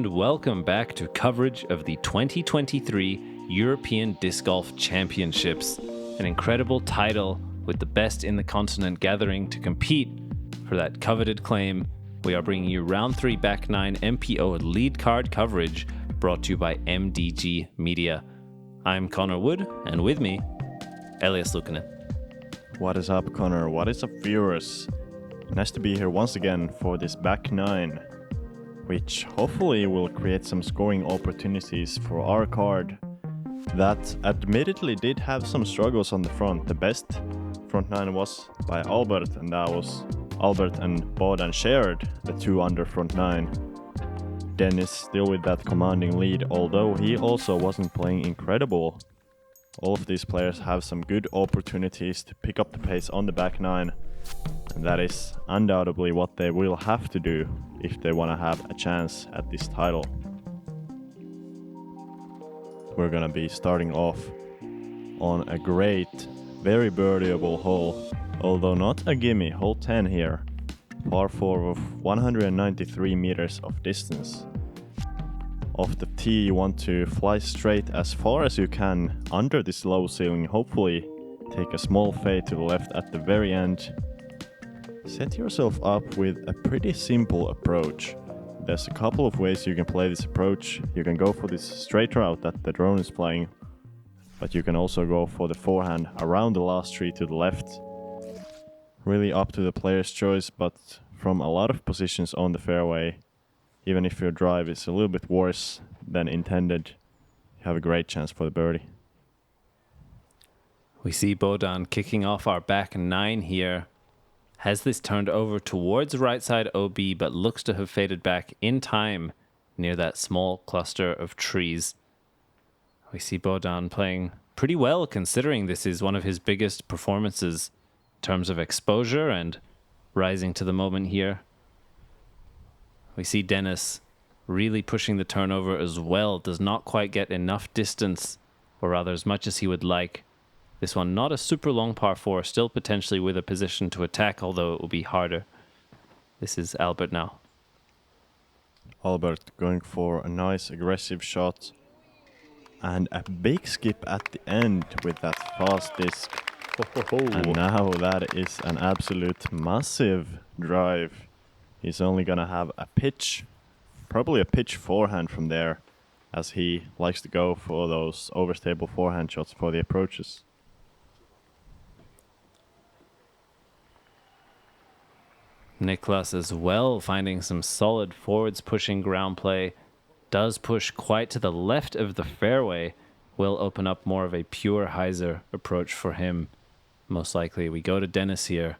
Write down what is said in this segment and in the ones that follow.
and welcome back to coverage of the 2023 European Disc Golf Championships, an incredible title with the best in the continent gathering to compete for that coveted claim. We are bringing you round 3 back 9 MPO lead card coverage brought to you by MDG Media. I'm Connor Wood, and with me, Elias Lukanen. What is up, Connor? What is up, viewers? Nice to be here once again for this back 9, which hopefully will create some scoring opportunities for our card that admittedly did have some struggles on the front. The best front 9 was by Albert, and that was Albert and Bohdan shared the 2 under front 9. Dennis still with that commanding lead, although he also wasn't playing incredible. All of these players have some good opportunities to pick up the pace on the back 9. And that is undoubtedly what they will have to do if they want to have a chance at this title. We're gonna be starting off on a great, very birdieable hole, although not a gimme, hole 10 here. Par 4 of 193 meters of distance. Off the tee, you want to fly straight as far as you can under this low ceiling, hopefully take a small fade to the left at the very end. Set yourself up with a pretty simple approach. There's a couple of ways you can play this approach. You can go for this straight route that the drone is playing, but you can also go for the forehand around the last tree to the left. Really up to the player's choice, but from a lot of positions on the fairway, even if your drive is a little bit worse than intended, you have a great chance for the birdie. We see Bohdan kicking off our back 9 here. Has this turned over towards right side OB, but looks to have faded back in time near that small cluster of trees. We see Bohdan playing pretty well, considering this is one of his biggest performances in terms of exposure and rising to the moment here. We see Dennis really pushing the turnover as well, does not quite get enough distance, or rather as much as he would like. This one not a super long par 4, still potentially with a position to attack, although it will be harder. This is Albert now. Albert going for a nice aggressive shot and a big skip at the end with that fast disc. And now that is an absolute massive drive. He's only gonna have a pitch, probably a pitch forehand from there, as he likes to go for those overstable forehand shots for the approaches. Niklas as well, finding some solid forwards pushing ground play. Does push quite to the left of the fairway. Will open up more of a pure hyzer approach for him. Most likely. We go to Dennis here.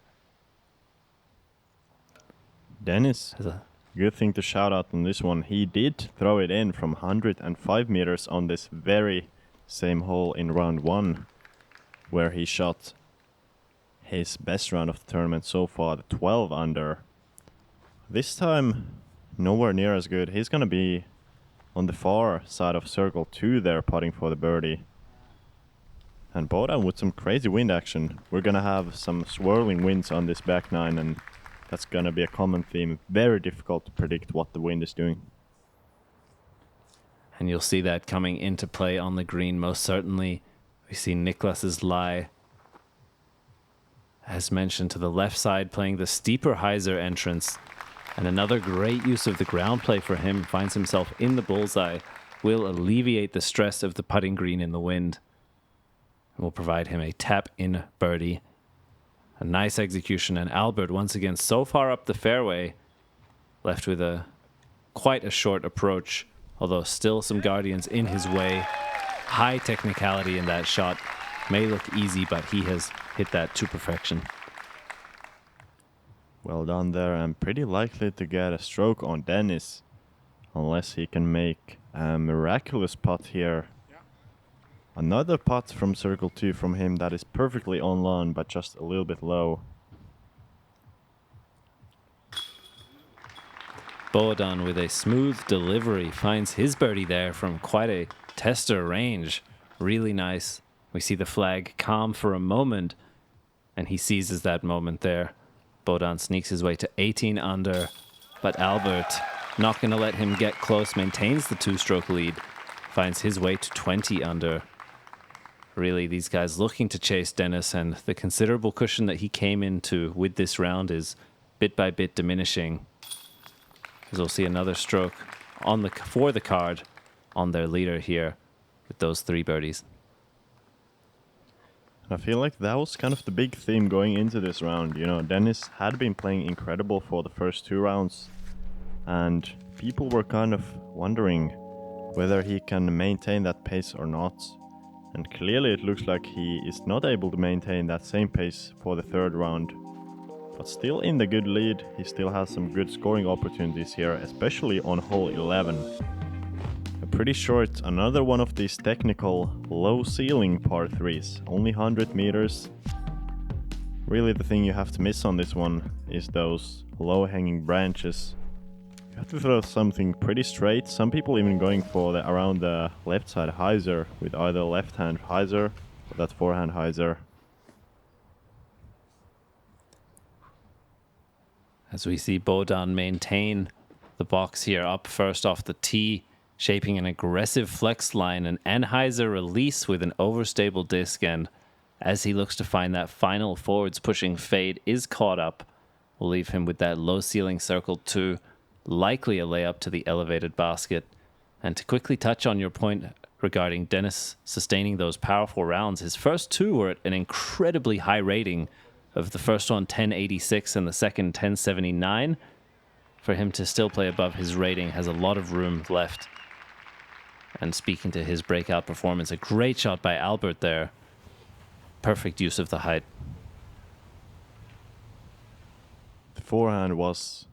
Dennis, good thing to shout out on this one. He did throw it in from 105 meters on this very same hole in round 1, where he shot his best round of the tournament so far, the 12 under. This time, nowhere near as good. He's going to be on the far side of circle 2 there, putting for the birdie. And Bohdan with some crazy wind action. We're going to have some swirling winds on this back 9, and that's going to be a common theme. Very difficult to predict what the wind is doing. And you'll see that coming into play on the green, most certainly. We see Niklas's lie, as mentioned, to the left side, playing the steeper hyzer entrance. And another great use of the ground play for him. Finds himself in the bullseye. Will alleviate the stress of the putting green in the wind. And will provide him a tap-in birdie. A nice execution. And Albert, once again, so far up the fairway, left with quite a short approach. Although still some guardians in his way. High technicality in that shot. May look easy, but he has hit that to perfection. Well done there, and pretty likely to get a stroke on Dennis, unless he can make a miraculous putt here. Yeah. Another putt from circle 2 from him that is perfectly on lawn, but just a little bit low. Bohdan with a smooth delivery finds his birdie there from quite a tester range. Really nice. We see the flag calm for a moment, and he seizes that moment there. Bohdan sneaks his way to 18 under, but Albert Not going to let him get close, maintains the 2-stroke lead, finds his way to 20 under. Really, these guys looking to chase Dennis, and the considerable cushion that he came into with this round is bit by bit diminishing. As we'll see another stroke on for the card on their leader here with those 3 birdies. I feel like that was kind of the big theme going into this round. You know, Dennis had been playing incredible for the first 2 rounds, and people were kind of wondering whether he can maintain that pace or not. And clearly it looks like he is not able to maintain that same pace for the 3rd round. But still in the good lead, he still has some good scoring opportunities here, especially on hole 11. Pretty short, another one of these technical low ceiling par 3s, only 100 meters. Really the thing you have to miss on this one is those low hanging branches. You have to throw something pretty straight, some people even going for around the left side hyzer with either left hand hyzer or that forehand hyzer. As we see Bohdan maintain the box here up first off the tee, shaping an aggressive flex line, an Anheuser release with an overstable disc, and as he looks to find that final forwards pushing fade is caught up, we'll leave him with that low ceiling circle 2, likely a layup to the elevated basket. And to quickly touch on your point regarding Dennis sustaining those powerful rounds, his first 2 were at an incredibly high rating of the first one 1086 and the second 1079. For him to still play above his rating has a lot of room left. And speaking to his breakout performance, a great shot by Albert there. Perfect use of the height. The forehand was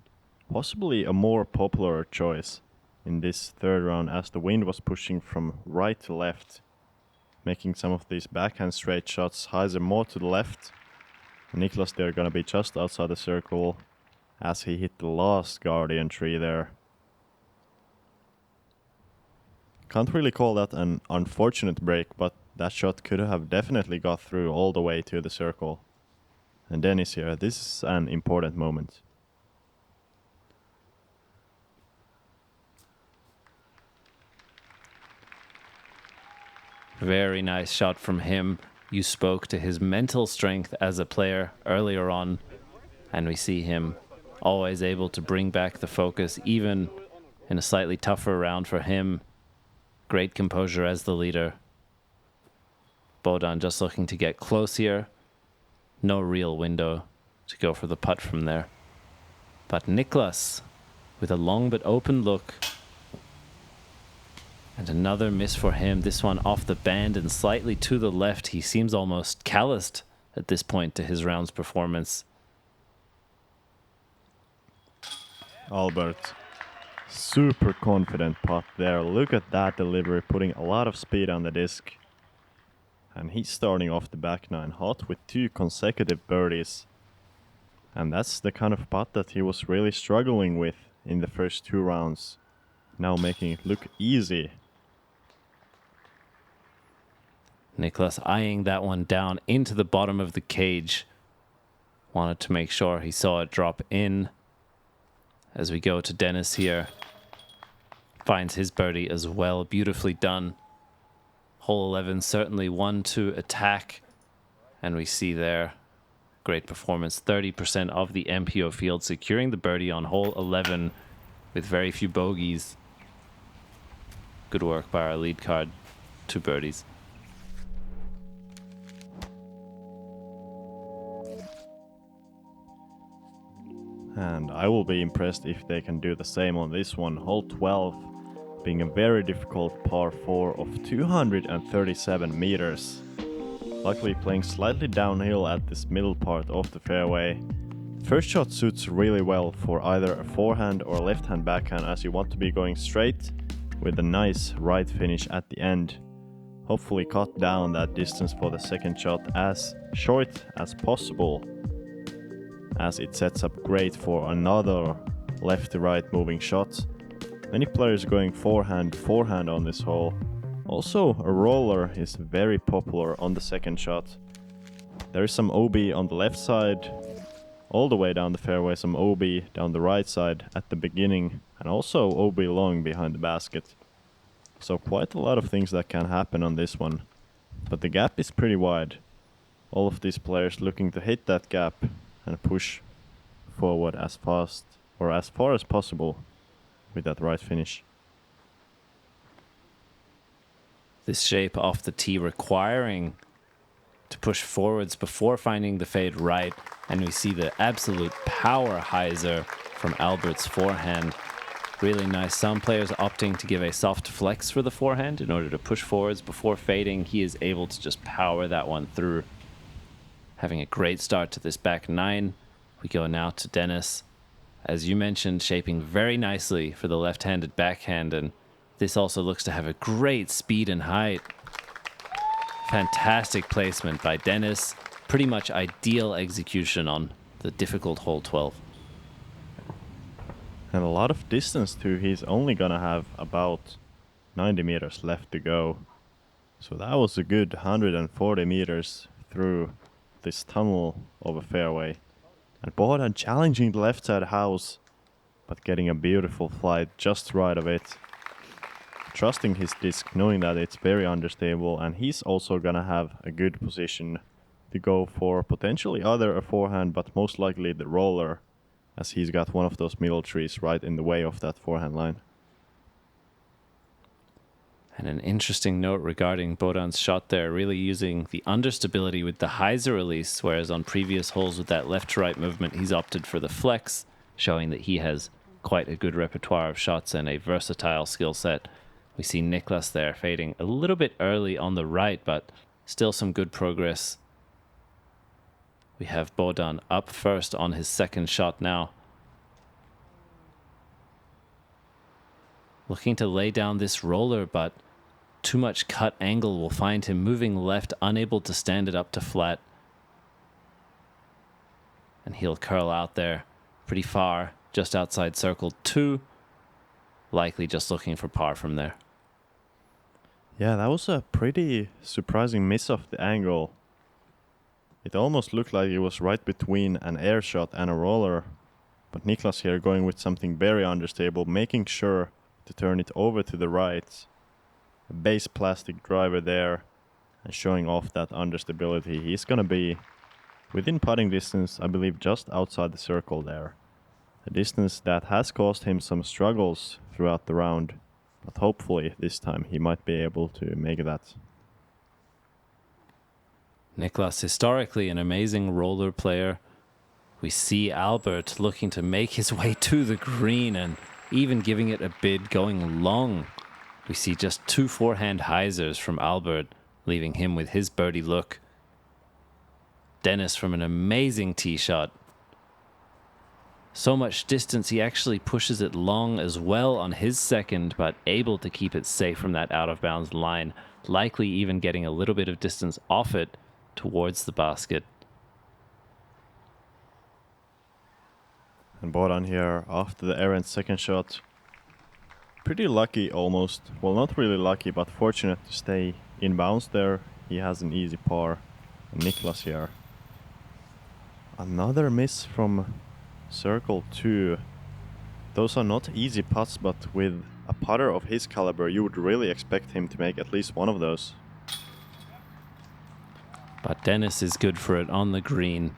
possibly a more popular choice in this 3rd round as the wind was pushing from right to left, making some of these backhand straight shots hyzer more to the left. Niklas there gonna be just outside the circle as he hit the last guardian tree there. Can't really call that an unfortunate break, but that shot could have definitely got through all the way to the circle. And Dennis here, this is an important moment. Very nice shot from him. You spoke to his mental strength as a player earlier on, and we see him always able to bring back the focus, even in a slightly tougher round for him. Great composure as the leader. Bohdan just looking to get close here. No real window to go for the putt from there. But Niklas with a long but open look. And another miss for him. This one off the band and slightly to the left. He seems almost calloused at this point to his round's performance. Albert, super confident putt there. Look at that delivery, putting a lot of speed on the disc. And he's starting off the back 9 hot with 2 consecutive birdies. And that's the kind of putt that he was really struggling with in the first 2 rounds. Now making it look easy. Niklas eyeing that one down into the bottom of the cage. Wanted to make sure he saw it drop in. As we go to Dennis here. Finds his birdie as well. Beautifully done. Hole 11 certainly one to attack. And we see there, great performance. 30% of the MPO field securing the birdie on hole 11 with very few bogeys. Good work by our lead card. 2 birdies. And I will be impressed if they can do the same on this one. Hole 12 being a very difficult par 4 of 237 meters. Luckily playing slightly downhill at this middle part of the fairway. First shot suits really well for either a forehand or left-hand backhand, as you want to be going straight with a nice right finish at the end. Hopefully cut down that distance for the second shot as short as possible, as it sets up great for another left to right moving shot. Many players going forehand on this hole. Also, a roller is very popular on the second shot. There is some OB on the left side, all the way down the fairway, some OB down the right side at the beginning, and also OB long behind the basket. So quite a lot of things that can happen on this one. But the gap is pretty wide. All of these players looking to hit that gap and push forward as fast or as far as possible with that right finish. This shape off the tee requiring to push forwards before finding the fade right, and we see the absolute power hyzer from Albert's forehand. Really nice. Some players opting to give a soft flex for the forehand in order to push forwards before fading. He is able to just power that one through. Having a great start to this back nine. We go now to Dennis. As you mentioned, shaping very nicely for the left-handed backhand, and this also looks to have a great speed and height. Fantastic placement by Dennis. Pretty much ideal execution on the difficult hole 12. And a lot of distance too. He's only gonna have about 90 meters left to go. So that was a good 140 meters through this tunnel of a fairway. And Bohdan challenging the left side house, but getting a beautiful flight just right of it. Trusting his disc, knowing that it's very understable, and he's also gonna have a good position to go for potentially either a forehand, but most likely the roller, as he's got one of those middle trees right in the way of that forehand line. And an interesting note regarding Bohdan's shot there, really using the understability with the hyzer release, whereas on previous holes with that left to right movement, he's opted for the flex, showing that he has quite a good repertoire of shots and a versatile skill set. We see Niklas there fading a little bit early on the right, but still some good progress. We have Bohdan up first on his second shot now. Looking to lay down this roller, but too much cut angle will find him moving left, unable to stand it up to flat. And he'll curl out there pretty far, just outside circle 2. Likely just looking for par from there. Yeah, that was a pretty surprising miss of the angle. It almost looked like it was right between an air shot and a roller. But Niklas here going with something very understable, making sure to turn it over to the right. A base plastic driver there, and showing off that understability. He's gonna be within putting distance, I believe just outside the circle there. A distance that has caused him some struggles throughout the round. But hopefully this time he might be able to make that. Niklas, historically an amazing roller player. We see Albert looking to make his way to the green and even giving it a bid going long. We see just 2 forehand hyzers from Albert, leaving him with his birdie look. Dennis from an amazing tee shot. So much distance, he actually pushes it long as well on his second, but able to keep it safe from that out of bounds line, likely even getting a little bit of distance off it towards the basket. And Bohdan here after the errant second shot. Pretty lucky almost. Well, not really lucky, but fortunate to stay in bounds there. He has an easy par. And Niklas here. Another miss from circle 2. Those are not easy putts, but with a putter of his caliber, you would really expect him to make at least one of those. But Dennis is good for it on the green,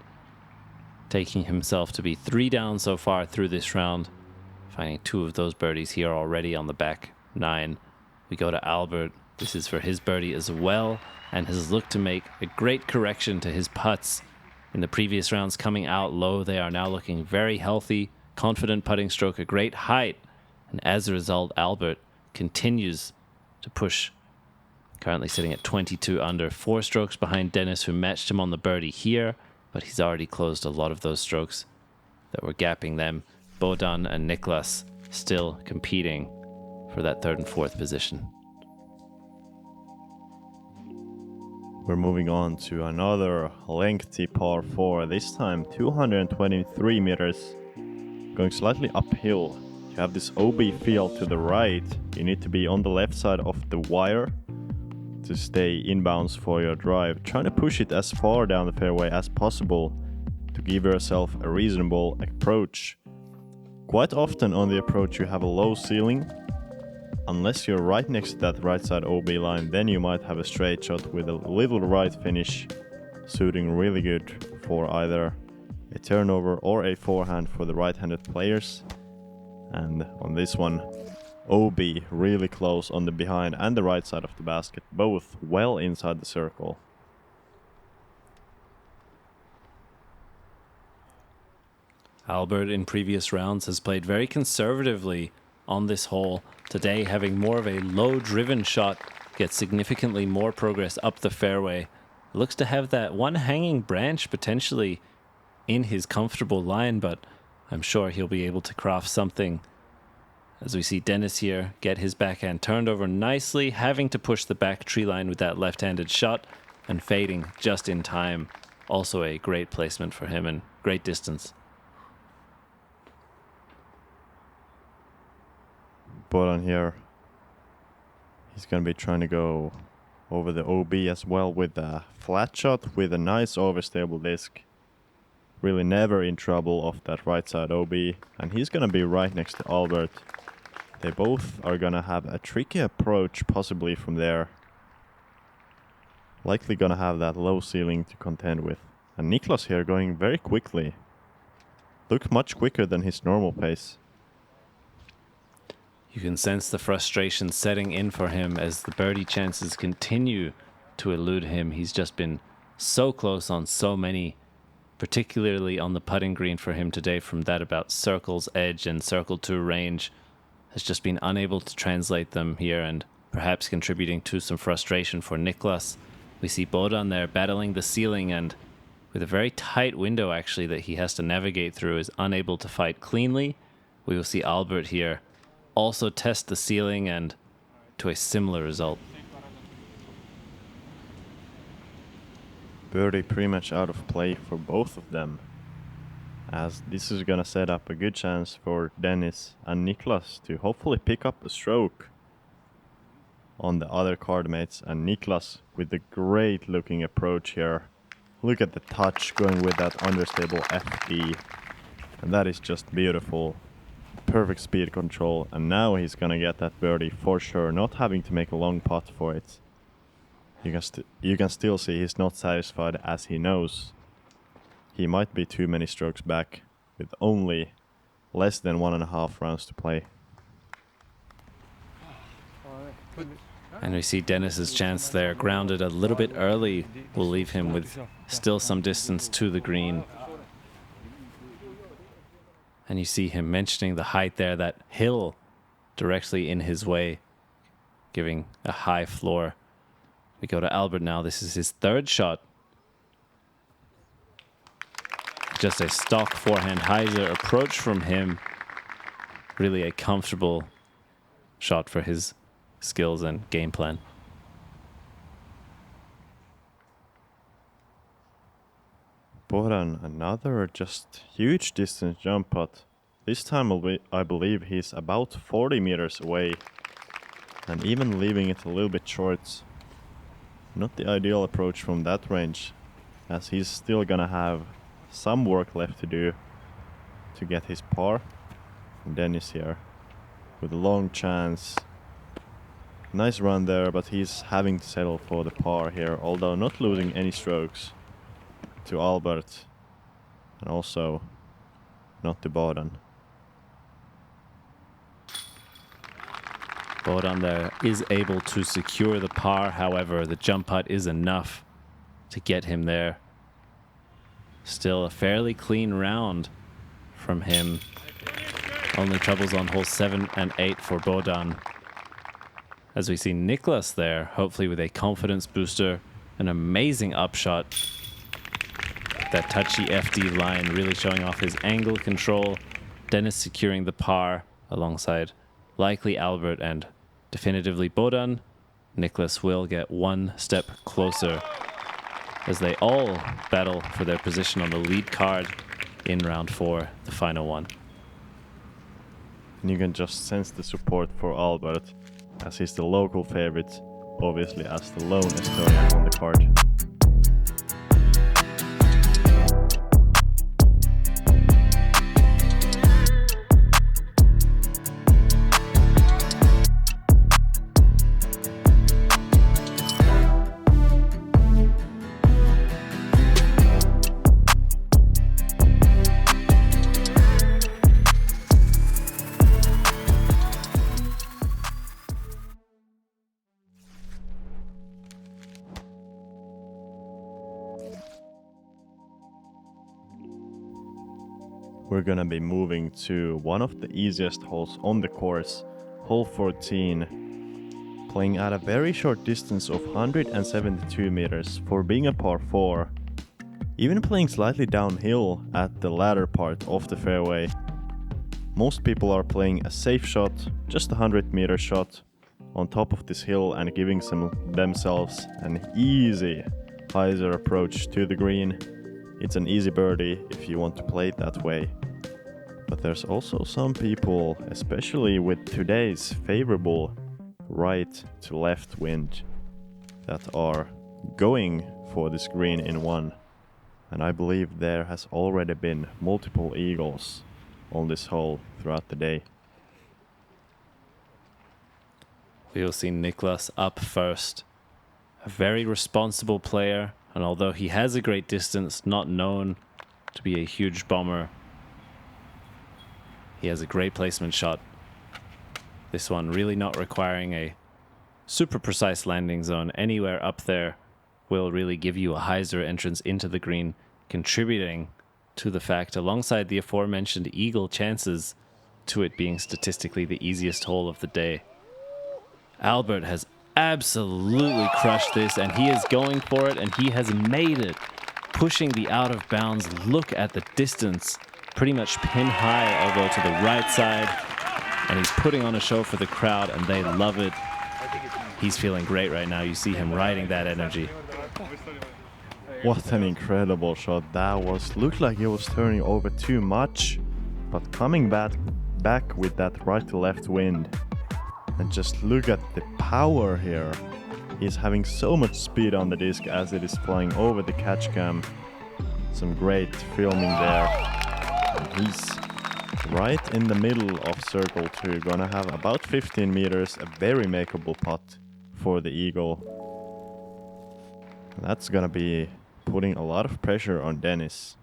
taking himself to be 3 down so far through this round, finding 2 of those birdies here already on the back 9. We go to Albert. This is for his birdie as well, and has looked to make a great correction to his putts. In the previous rounds coming out low, they are now looking very healthy, confident putting stroke, a great height, and as a result, Albert continues to push. Currently sitting at 22 under, 4 strokes behind Dennis, who matched him on the birdie here, but he's already closed a lot of those strokes that were gapping them. Bohdan and Niklas still competing for that 3rd and 4th position. We're moving on to another lengthy par 4, this time 223 meters, going slightly uphill. You have this OB field to the right. You need to be on the left side of the wire to stay inbounds for your drive, trying to push it as far down the fairway as possible to to give yourself a reasonable approach. Quite often on the approach you have a low ceiling. Unless you're right next to that right side OB line, then you might have a straight shot with a little right finish, suiting really good for either a turnover or a forehand for the right-handed players. And on this one, OB really close on the behind and the right side of the basket, both well inside the circle. Albert in previous rounds has played very conservatively on this hole. Today, having more of a low-driven shot, gets significantly more progress up the fairway. Looks to have that one hanging branch potentially in his comfortable line, but I'm sure he'll be able to craft something. As we see Dennis here get his backhand turned over nicely, having to push the back tree line with that left-handed shot and fading just in time. Also a great placement for him and great distance. Bohdan here, he's going to be trying to go over the OB as well with a flat shot with a nice overstable disc. Really never in trouble off that right side OB, and he's going to be right next to Albert. They both are going to have a tricky approach possibly from there. Likely going to have that low ceiling to contend with. And Niklas here going very quickly. Looks much quicker than his normal pace. You can sense the frustration setting in for him as the birdie chances continue to elude him. He's just been so close on so many, particularly on the putting green for him today from that about circle's edge and circle 2 range. Has just been unable to translate them here and perhaps contributing to some frustration for Niklas. We see Bohdan there battling the ceiling and with a very tight window actually that he has to navigate through is unable to fight cleanly. We will see Albert here also test the ceiling and to a similar result. Birdie pretty much out of play for both of them, as this is gonna set up a good chance for Dennis and Niklas to hopefully pick up a stroke on the other card mates. And Niklas with the great looking approach here. Look at the touch going with that understable FD, and that is just beautiful. Perfect speed control, and now he's gonna get that birdie for sure, not having to make a long putt for it. You can still see he's not satisfied, as he knows he might be too many strokes back with only less than 1.5 rounds to play. And we see Dennis's chance there, grounded a little bit early, will leave him with still some distance to the green. And you see him mentioning the height there, that hill directly in his way, giving a high floor. We go to Albert now. This is his third shot. Just a stock forehand hyzer approach from him. Really a comfortable shot for his skills and game plan. Bohdan, another just huge distance jump putt. This time I believe he's about 40 meters away, and even leaving it a little bit short. Not the ideal approach from that range, as he's still gonna have some work left to do to get his par. And Dennis here with a long chance. Nice run there, but he's having to settle for the par here, although not losing any strokes to Albert, and also not to Bohdan. Bohdan there is able to secure the par, however, the jump putt is enough to get him there. Still a fairly clean round from him. Only troubles on holes 7 and 8 for Bohdan. As we see Niklas there, hopefully with a confidence booster, an amazing upshot. That touchy FD line really showing off his angle control. Dennis securing the par alongside likely Albert and definitively Bohdan. Niklas will get one step closer as they all battle for their position on the lead card in round 4, the final one. And you can just sense the support for Albert, as he's the local favorite, obviously as the lone Estonian on the card. we're gonna be moving to one of the easiest holes on the course, hole 14, playing at a very short distance of 172 meters for being a par 4, even playing slightly downhill at the latter part of the fairway. Most people are playing a safe shot, just a 100-meter shot on top of this hill and giving themselves an easy hyzer approach to the green. It's an easy birdie if you want to play it that way. But there's also some people, especially with today's favorable right to left wind, that are going for this green in one. And I believe there has already been multiple eagles on this hole throughout the day. We will see Niklas up first. A very responsible player, and although he has a great distance, not known to be a huge bomber, he has a great placement shot. This one really not requiring a super precise landing zone. Anywhere up there will really give you a hyzer entrance into the green, contributing to the fact, alongside the aforementioned eagle chances, to it being statistically the easiest hole of the day. Albert has absolutely crushed this, and he is going for it, and he has made it. Pushing the out of bounds. Look at the distance. Pretty much pin high, although to the right side. And he's putting on a show for the crowd, and they love it. He's feeling great right now. You see him riding that energy. What an incredible shot that was. Looked like he was turning over too much, but coming back with that right to left wind. And just look at the power here. He's having so much speed on the disc as it is flying over the catch cam. Some great filming there. And he's right in the middle of circle 2, gonna have about 15 meters, a very makeable putt for the eagle. That's gonna be putting a lot of pressure on Dennis.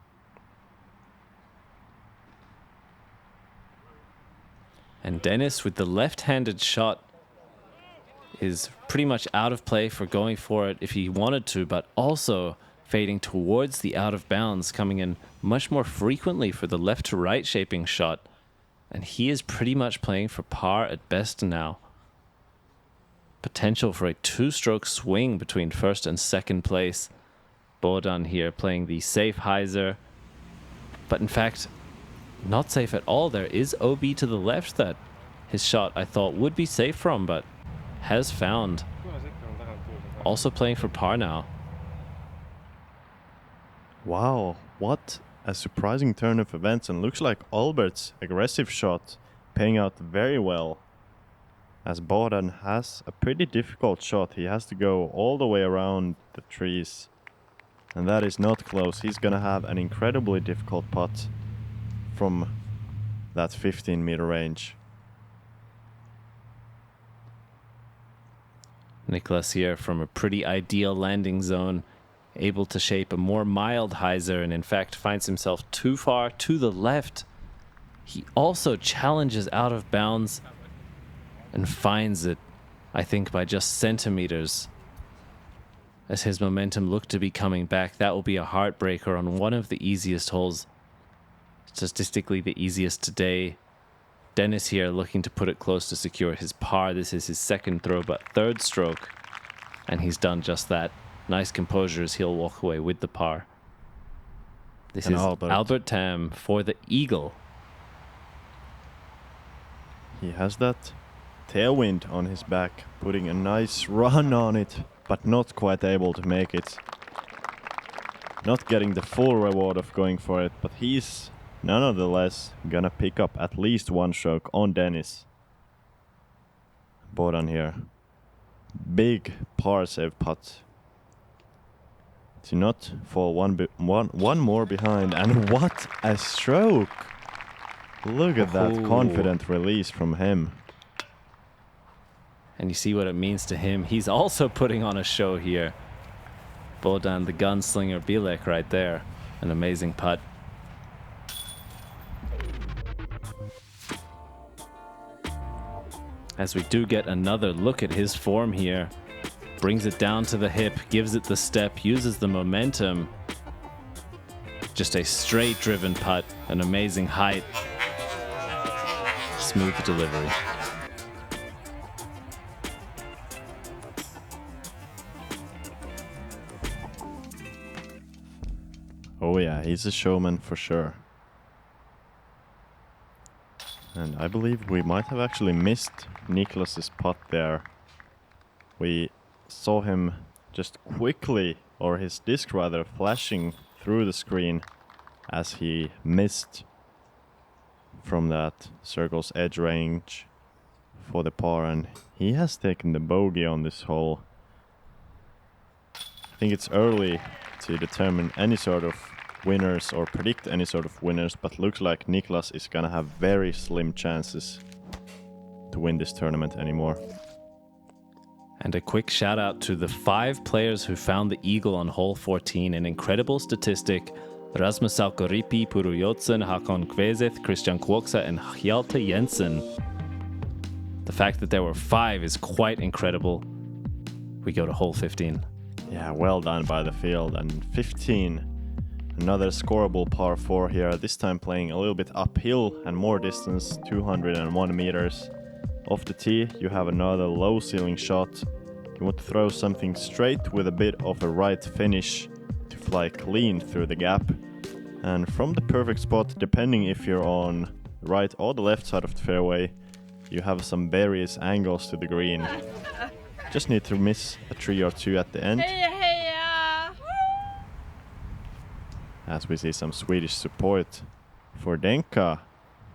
And Dennis, with the left-handed shot, is pretty much out of play for going for it if he wanted to, but also fading towards the out of bounds, coming in much more frequently for the left to right shaping shot. And he is pretty much playing for par at best now. Potential for a 2-stroke swing between first and second place. Bohdan here playing the safe hyzer, but in fact not safe at all. There is OB to the left that his shot I thought would be safe from, but has found. Also playing for par now. Wow, what a surprising turn of events, and looks like Albert's aggressive shot paying out very well, as Bohdan has a pretty difficult shot. He has to go all the way around the trees, and that is not close. He's gonna have an incredibly difficult putt from that 15-meter range. Niklas here from a pretty ideal landing zone, able to shape a more mild hyzer, and in fact finds himself too far to the left. He also challenges out of bounds and finds it, I think, by just centimeters. As his momentum looked to be coming back, that will be a heartbreaker on one of the easiest holes. Statistically the easiest today. Dennis here looking to put it close to secure his par. This is his second throw, but third stroke. And he's done just that. Nice composure as he'll walk away with the par. This is Albert Tamm for the eagle. He has that tailwind on his back, putting a nice run on it, but not quite able to make it. Not getting the full reward of going for it, but he's nonetheless gonna pick up at least one stroke on Dennis. Bohdan here. Big par save putt. To not fall one more behind, and what a stroke! Look at that confident release from him. And you see what it means to him. He's also putting on a show here. Bohdan, the gunslinger, Bílek right there. An amazing putt. As we do get another look at his form here. Brings it down to the hip, gives it the step, uses the momentum. just a straight driven putt, an amazing height, smooth delivery. Oh yeah, he's a showman for sure. And I believe we might have actually missed Niklas's putt there. We saw him just quickly, or his disc rather, flashing through the screen as he missed from that circle's edge range for the par, and he has taken the bogey on this hole. I think it's early to determine any sort of winners or predict any sort of winners, but looks like Niklas is gonna have very slim chances to win this tournament anymore. And a quick shout out to the 5 players who found the eagle on hole 14, an incredible statistic. Rasmus Salkoripi, Puru Jotsen, Hakon Kvezeth, Christian Kvoksa, and Hjalte Jensen. The fact that there were 5 is quite incredible. We go to hole 15. Yeah, well done by the field. And 15, another scoreable par 4 here, this time playing a little bit uphill and more distance, 201 meters. Off the tee, you have another low ceiling shot. You want to throw something straight with a bit of a right finish to fly clean through the gap. And from the perfect spot, depending if you're on the right or the left side of the fairway, you have some various angles to the green. Just need to miss a tree or two at the end. As we see some Swedish support for Denka.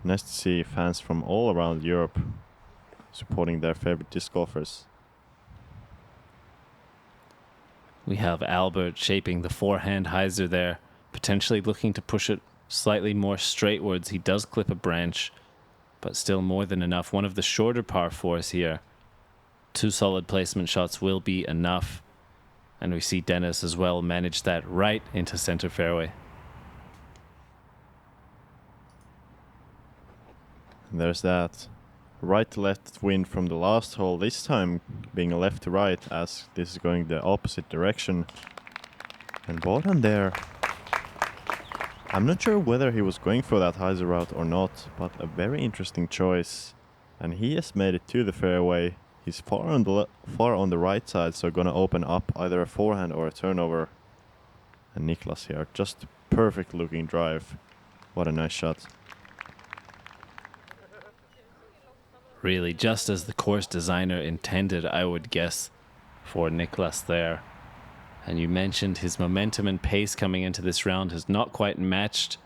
Nice to see fans from all around Europe supporting their favorite disc golfers. We have Albert shaping the forehand hyzer there, potentially looking to push it slightly more straightwards. He does clip a branch, but still more than enough. One of the shorter par 4s here. 2 solid placement shots will be enough. And we see Dennis as well manage that right into center fairway. There's that right to left wind from the last hole, this time being a left to right as this is going the opposite direction. And Bohdan there, I'm not sure whether he was going for that hyzer route or not, but a very interesting choice. And he has made it to the fairway. He's far on the right side, so gonna open up either a forehand or a turnover. And Niklas here, just perfect looking drive. What a nice shot. Really, just as the course designer intended, I would guess, for Niklas there. And you mentioned his momentum and pace coming into this round has not quite matched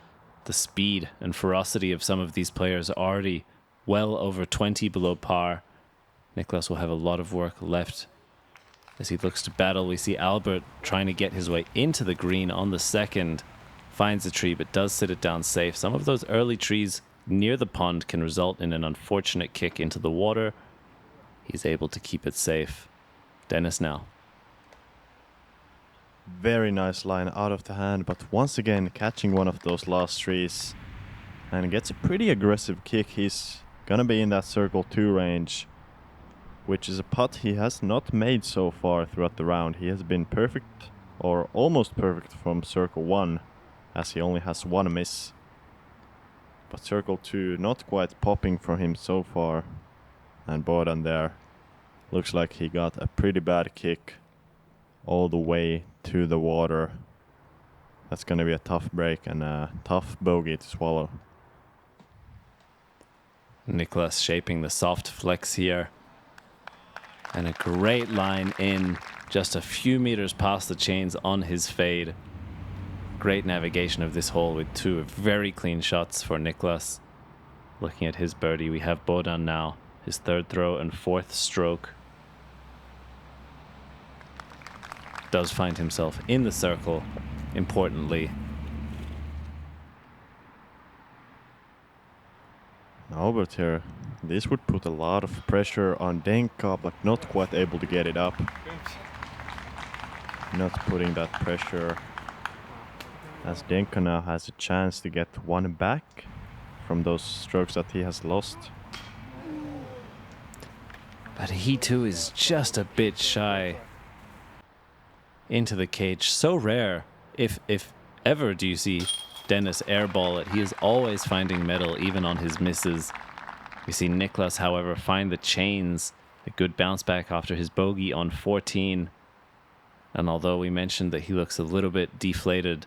the speed and ferocity of some of these players, already well over 20 below par. Niklas will have a lot of work left as he looks to battle. We see Albert trying to get his way into the green on the second, finds a tree but does sit it down safe. Some of those early trees near the pond can result in an unfortunate kick into the water. He's able to keep it safe. Dennis now. Very nice line out of the hand, but once again catching one of those last trees and gets a pretty aggressive kick. He's gonna be in that circle 2 range, which is a putt he has not made so far throughout the round. He has been perfect or almost perfect from circle 1 as he only has 1 miss. But circle 2 not quite popping for him so far. And Bohdan there looks like he got a pretty bad kick all the way to the water. That's gonna be a tough break and a tough bogey to swallow. Niklas shaping the soft flex here. And a great line in, just a few meters past the chains on his fade. Great navigation of this hole with 2 very clean shots for Niklas. Looking at his birdie, we have Bohdan now, his 3rd throw and 4th stroke. Does find himself in the circle, importantly. Albert here, this would put a lot of pressure on Denka, but not quite able to get it up. Not putting that pressure, as Denka now has a chance to get 1 back from those strokes that he has lost. But he too is just a bit shy. Into the cage. So rare, if ever, do you see Dennis airball it. He is always finding metal, even on his misses. We see Niklas, however, find the chains. A good bounce back after his bogey on 14. And although we mentioned that he looks a little bit deflated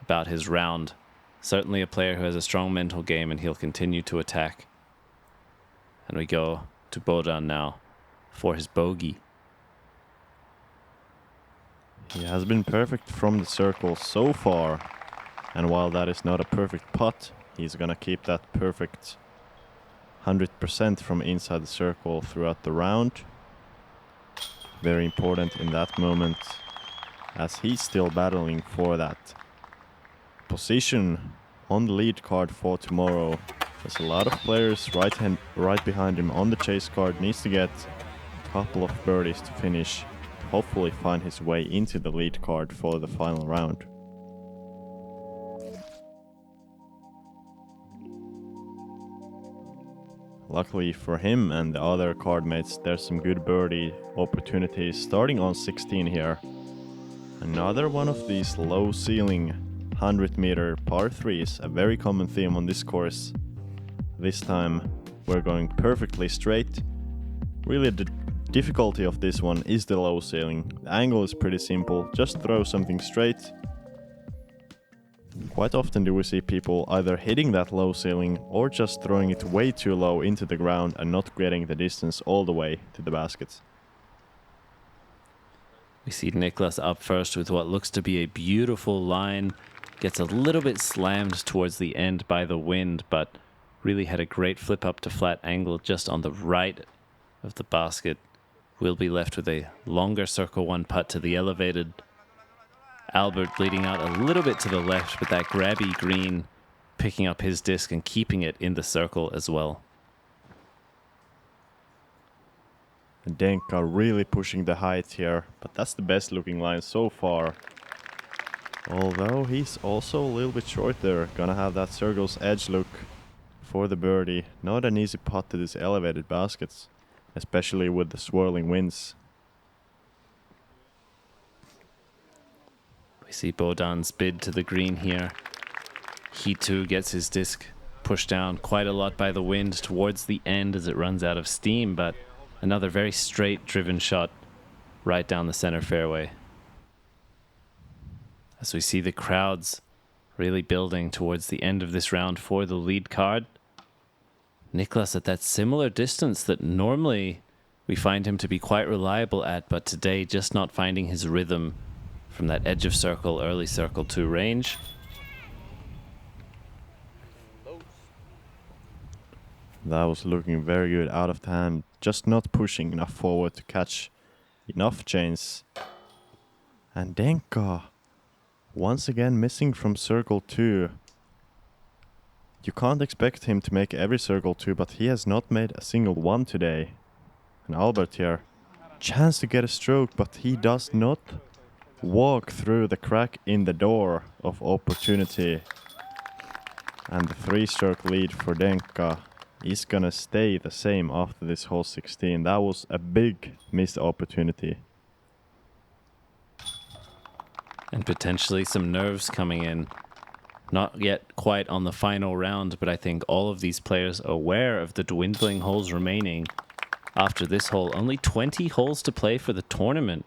about his round, certainly a player who has a strong mental game, and he'll continue to attack. And we go to Bohdan now for his bogey. He has been perfect from the circle so far. And while that is not a perfect putt, he's gonna keep that perfect 100% from inside the circle throughout the round. Very important in that moment, as he's still battling for that position on the lead card for tomorrow. There's a lot of players right behind him on the chase card. Needs to get a couple of birdies to finish, to hopefully find his way into the lead card for the final round. Luckily for him and the other card mates, there's some good birdie opportunities starting on 16 here. Another one of these low ceiling 100-meter par 3s, a very common theme on this course. This time we're going perfectly straight. Really the difficulty of this one is the low ceiling. The angle is pretty simple, just throw something straight. Quite often do we see people either hitting that low ceiling or just throwing it way too low into the ground and not getting the distance all the way to the basket. We see Niklas up first with what looks to be a beautiful line. Gets a little bit slammed towards the end by the wind, but really had a great flip up to flat angle just on the right of the basket. We'll be left with a longer circle one putt to the elevated. Albert bleeding out a little bit to the left, but that grabby green picking up his disc and keeping it in the circle as well. And Denka really pushing the height here, but that's the best looking line so far. Although he's also a little bit short there, gonna have that circle's edge look for the birdie. Not an easy putt to these elevated baskets, especially with the swirling winds. We see Bohdan's bid to the green here. He too gets his disc pushed down quite a lot by the wind towards the end as it runs out of steam, but another very straight driven shot right down the center fairway. As we see the crowds really building towards the end of this round for the lead card. Niklas at that similar distance that normally we find him to be quite reliable at, but today just not finding his rhythm from that edge of circle, early circle 2 range. That was looking very good out of the hand, just not pushing enough forward to catch enough chains. And Denka once again missing from circle 2. You can't expect him to make every circle 2, but he has not made a single one today. And Albert here, chance to get a stroke, but he does not walk through the crack in the door of opportunity. And the 3-stroke lead for Denka is gonna stay the same after this hole 16. That was a big missed opportunity. And potentially some nerves coming in. Not yet quite on the final round, but I think all of these players are aware of the dwindling holes remaining. After this hole, only 20 holes to play for the tournament,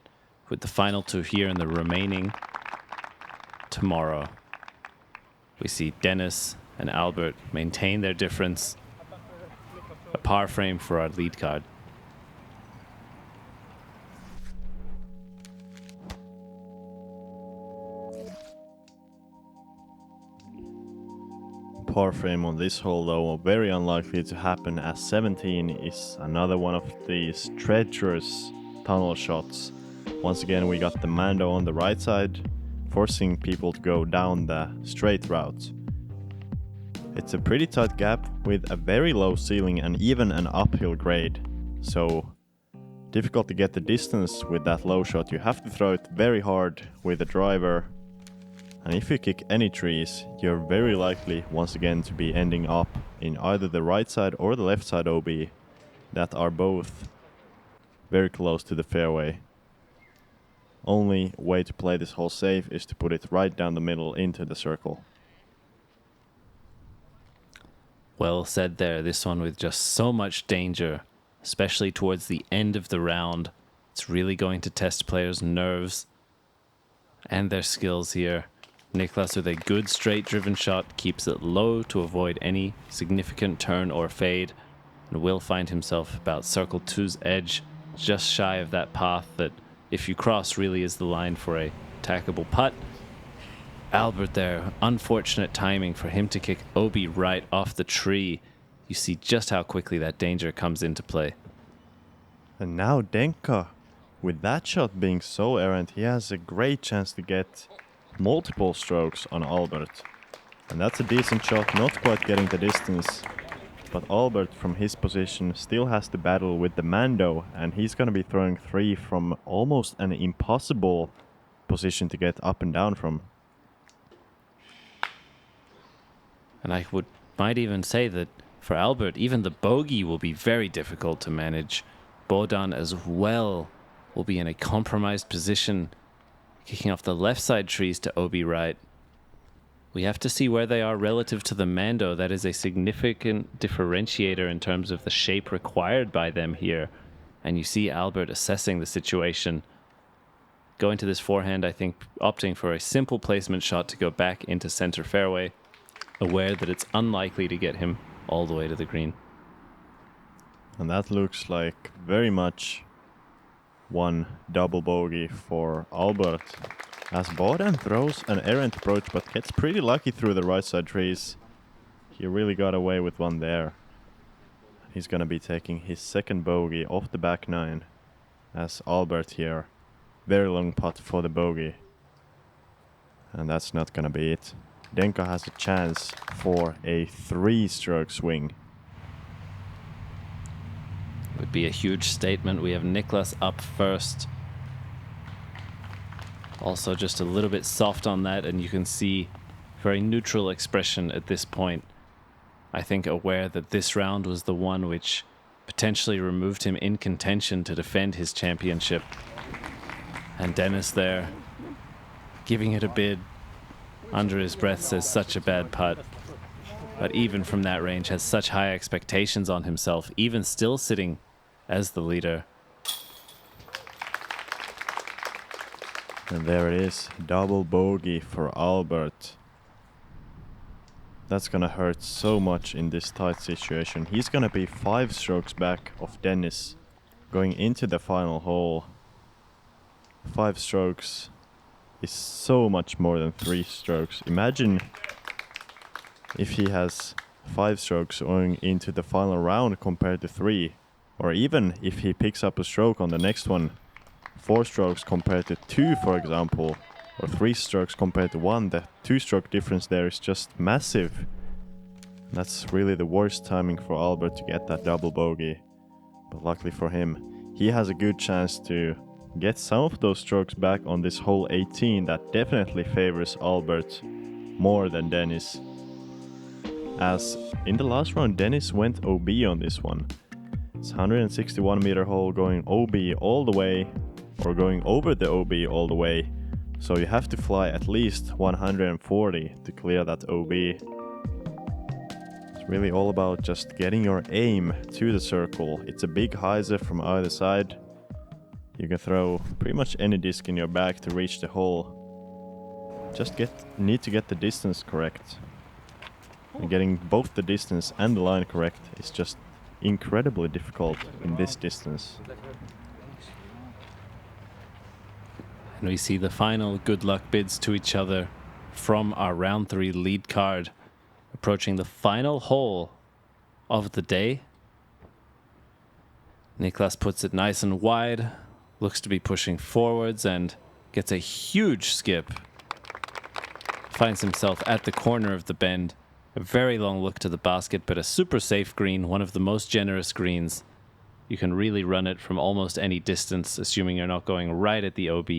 with the final 2 here and the remaining tomorrow. We see Dennis and Albert maintain their difference. A par frame for our lead card. Par frame on this hole though, very unlikely to happen, as 17 is another one of these treacherous tunnel shots. Once again we got the Mando on the right side, forcing people to go down the straight route. It's a pretty tight gap with a very low ceiling and even an uphill grade, so difficult to get the distance with that low shot. You have to throw it very hard with the driver. And if you kick any trees, you're very likely once again to be ending up in either the right side or the left side OB that are both very close to the fairway. Only way to play this hole safe is to put it right down the middle into the circle. Well said there. This one with just so much danger, especially towards the end of the round. It's really going to test players' nerves and their skills here. Niklas with a good straight driven shot keeps it low to avoid any significant turn or fade, and will find himself about circle 2's edge, just shy of that path that, if you cross, really is the line for a attackable putt. Albert there, unfortunate timing for him to kick Obi right off the tree. You see just how quickly that danger comes into play. And now Denka, with that shot being so errant, he has a great chance to get multiple strokes on Albert. And that's a decent shot, not quite getting the distance. But Albert, from his position, still has to battle with the Mando, and he's going to be throwing 3 from almost an impossible position to get up and down from. And I might even say that for Albert, even the bogey will be very difficult to manage. Bohdan as well will be in a compromised position, kicking off the left side trees to Obi right. We have to see where they are relative to the Mando. That is a significant differentiator in terms of the shape required by them here. And you see Albert assessing the situation. Going to this forehand, I think, opting for a simple placement shot to go back into center fairway, aware that it's unlikely to get him all the way to the green. And that looks like very much one double bogey for Albert, as Bohdan throws an errant approach but gets pretty lucky through the right side trees. He really got away with one there. He's gonna be taking his second bogey off the back 9, as Albert here, very long putt for the bogey. And that's not gonna be it. Denka has a chance for a 3-stroke swing. Would be a huge statement. We have Niklas up first. Also just a little bit soft on that, and you can see very neutral expression at this point. I think aware that this round was the one which potentially removed him in contention to defend his championship. And Dennis there, giving it a bid, under his breath says such a bad putt. But even from that range has such high expectations on himself, even still sitting as the leader. And there it is, double bogey for Albert. That's gonna hurt so much in this tight situation. He's gonna be 5 strokes back of Dennis going into the final hole. 5 strokes is so much more than 3 strokes. Imagine if he has 5 strokes going into the final round compared to 3. Or even if he picks up a stroke on the next one, 4 strokes compared to 2, for example, or 3 strokes compared to 1, the 2-stroke difference there is just massive. That's really the worst timing for Albert to get that double bogey. But luckily for him, he has a good chance to get some of those strokes back on this hole 18 that definitely favors Albert more than Dennis. As in the last round, Dennis went OB on this one. It's 161 meter hole going OB all the way, or going over the OB all the way. So you have to fly at least 140 to clear that OB. It's really all about just getting your aim to the circle. It's a big hyzer from either side. You can throw pretty much any disc in your bag to reach the hole. Just need to get the distance correct. And getting both the distance and the line correct is just incredibly difficult in this distance. And we see the final good luck bids to each other from our round 3 lead card, approaching the final hole of the day. Niklas puts it nice and wide, looks to be pushing forwards and gets a huge skip. Finds himself at the corner of the bend. A very long look to the basket, but a super safe green, one of the most generous greens. You can really run it from almost any distance, assuming you're not going right at the OB.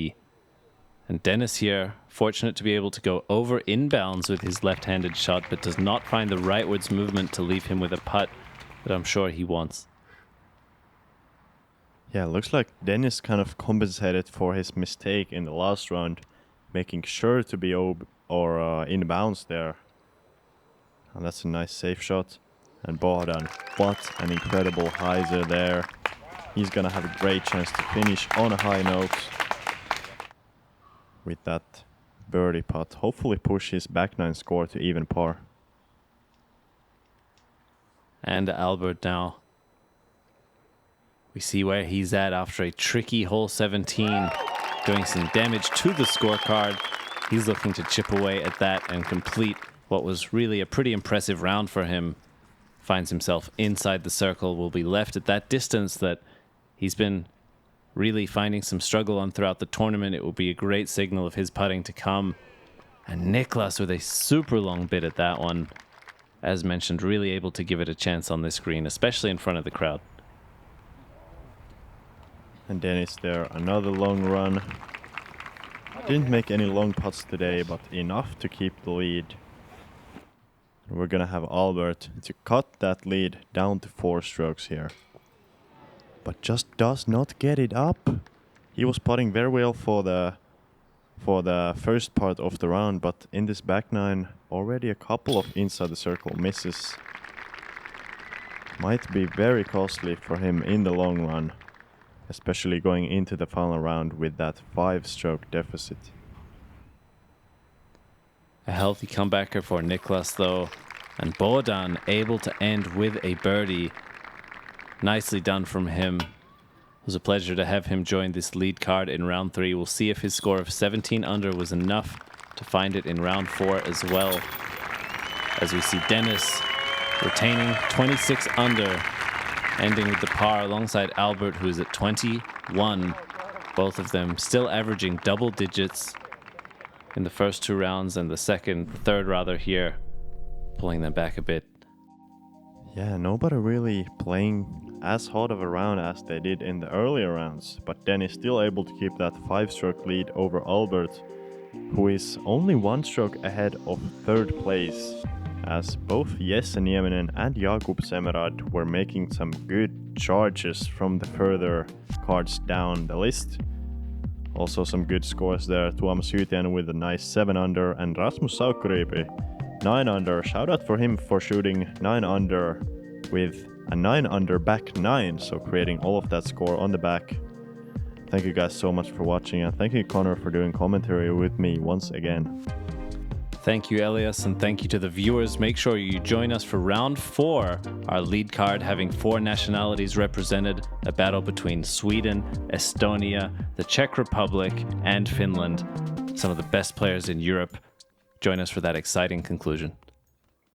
And Dennis here, fortunate to be able to go over inbounds with his left-handed shot, but does not find the rightwards movement to leave him with a putt that I'm sure he wants. Yeah, looks like Dennis kind of compensated for his mistake in the last round, making sure to be inbounds there. And that's a nice safe shot. And Bohdan, what an incredible hyzer there. He's gonna have a great chance to finish on a high note with that birdie putt. Hopefully push his back nine score to even par. And Albert now. We see where he's at after a tricky hole 17, doing some damage to the scorecard. He's looking to chip away at that and complete what was really a pretty impressive round for him. Finds himself inside the circle, will be left at that distance that he's been really finding some struggle on throughout the tournament. It will be a great signal of his putting to come. And Niklas with a super long bit at that one. As mentioned, really able to give it a chance on this green, especially in front of the crowd. And Dennis there, another long run. Didn't make any long putts today, but enough to keep the lead. We're gonna have Albert to cut that lead down to 4 strokes here. But just does not get it up. He was putting very well for the first part of the round, but in this back nine, already a couple of inside the circle misses. Might be very costly for him in the long run, especially going into the final round with that 5-stroke deficit. A healthy comebacker for Niklas though, and Bohdan able to end with a birdie. Nicely done from him. It was a pleasure to have him join this lead card in round 3. We'll see if his score of 17 under was enough to find it in round 4 as well. As we see Dennis retaining 26 under, ending with the par alongside Albert, who is at 21. Both of them still averaging double digits in the first 2 rounds, and the third rather here, pulling them back a bit. Yeah, nobody really playing as hard of a round as they did in the earlier rounds, but Dennis still able to keep that 5-stroke lead over Albert, who is only 1 stroke ahead of 3rd place, as both Jesse Nieminen and Jakub Semerad were making some good charges from the further cards down the list. Also some good scores there. Tuomas Hytinen with a nice 7 under, and Rasmus Saukriipi 9 under. Shout out for him for shooting 9 under with a 9 under back 9, so creating all of that score on the back. Thank you guys so much for watching, and thank you Connor for doing commentary with me once again. Thank you, Elias, and thank you to the viewers. Make sure you join us for round 4, our lead card having 4 nationalities represented, a battle between Sweden, Estonia, the Czech Republic, and Finland. Some of the best players in Europe. Join us for that exciting conclusion.